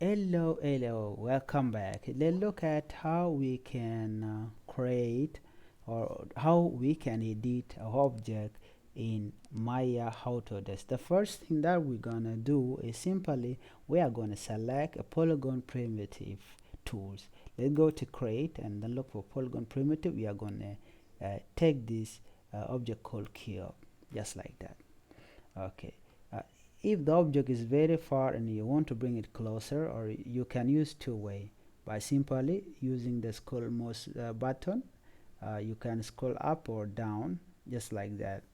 Hello, welcome back. Let's look at how we can create or how we can edit an object in Maya Autodesk. The first thing that we're gonna do is simply we are gonna select a polygon primitive tools. Let's go to create and then look for polygon primitive. We are gonna take this object called cube, just like that. Okay. Uh, if the object is very far and you want to bring it closer, or you can use two-way by simply using the scroll mouse button. You can scroll up or down just like that.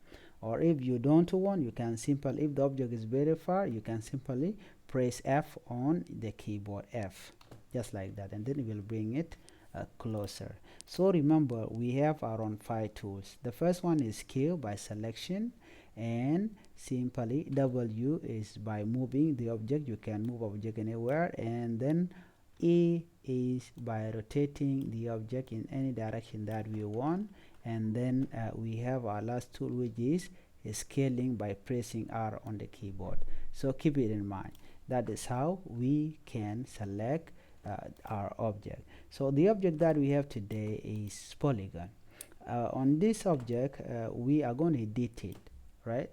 Or if you don't want, you can simply, if the object is very far, you can simply press F on the keyboard, F, just like that, and then it will bring it closer. So remember, we have around 5 tools. The first one is scale by selection, and simply W is by moving the object. You can move object anywhere, and then E is by rotating the object in any direction that we want, and then we have our last tool, which is scaling by pressing R on the keyboard. So keep it in mind. That is how we can select our object. So the object that we have today is polygon. On this object we are going to edit it, right?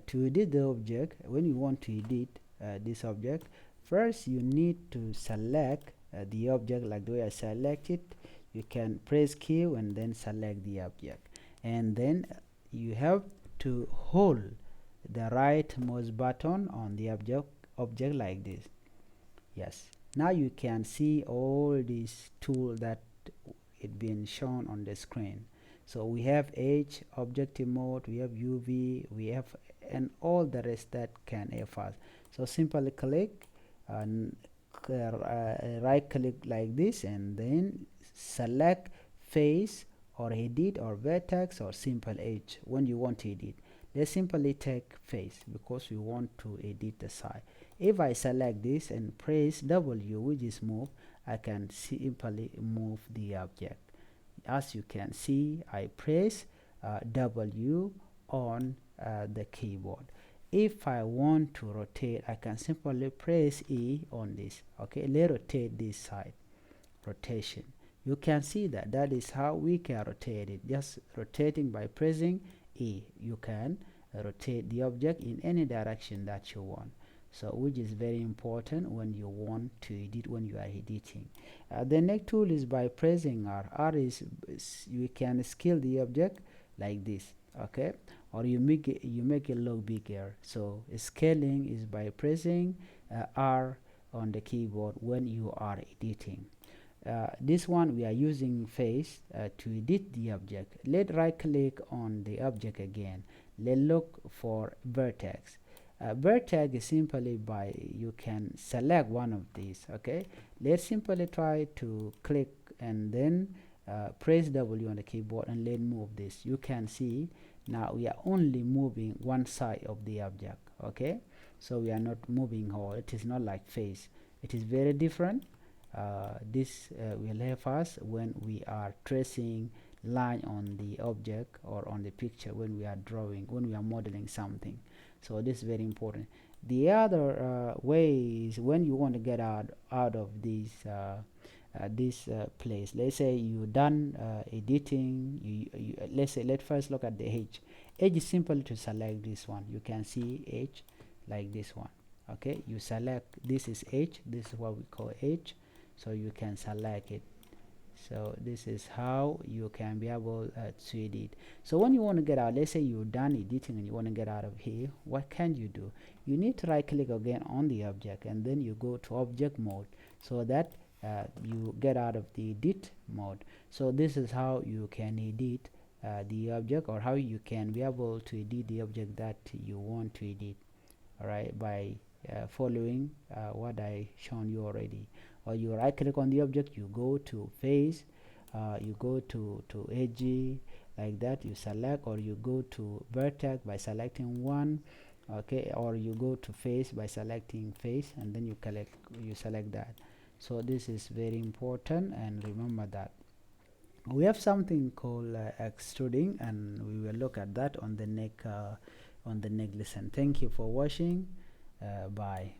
To edit the object, when you want to edit this object, first you need to select the object like the way I select it. You can press Q and then select the object, and then you have to hold the right mouse button on the object like this. Yes, now you can see all these tools that it been shown on the screen. So we have H, objective mode, we have UV, we have, and all the rest that can help us. So simply click and right click like this, and then select face or edit or vertex or simple edge when you want to edit. Let's simply take face because we want to edit the side. If I select this and press W, which is move, I can simply move the object. As you can see, I press W on the keyboard. If I want to rotate, I can simply press E on this. Okay, let's rotate this side. Rotation. You can see that that is how we can rotate it. Just rotating by pressing E, you can rotate the object in any direction that you want. So which is very important when you want to edit, when you are editing. The next tool is by pressing R. R is you can scale the object like this, okay, or you make it look bigger. So scaling is by pressing R on the keyboard when you are editing. This one we are using face to edit the object. Let's right click on the object again. Let's look for vertex. Vertex is simply by, you can select one of these. Okay, let's simply try to click and then press W on the keyboard, and let's move this. You can see now we are only moving one side of the object. Okay, so we are not moving whole. It is not like face. It is very different. This will help us when we are tracing line on the object or on the picture, when we are drawing, when we are modeling something. So this is very important. The other way is when you want to get out of this place. Let's say you done editing. Let's first look at the edge. Edge is simple to select this one. You can see edge like this one. Okay, you select, this is edge. This is what we call edge. So you can select it. So this is how you can be able to edit. So when you want to get out, let's say you're done editing and you want to get out of here, what can you do? You need to right click again on the object, and then you go to object mode, so that you get out of the edit mode. So this is how you can edit the object, or how you can be able to edit the object that you want to edit, all right, by following what I shown you already. Or you right click on the object, you go to face, you go to edge like that, you select, or you go to vertex by selecting one, okay, or you go to face by selecting face, and then you select that. So this is very important, and remember that we have something called extruding, and we will look at that on the next lesson. Thank you for watching. Bye.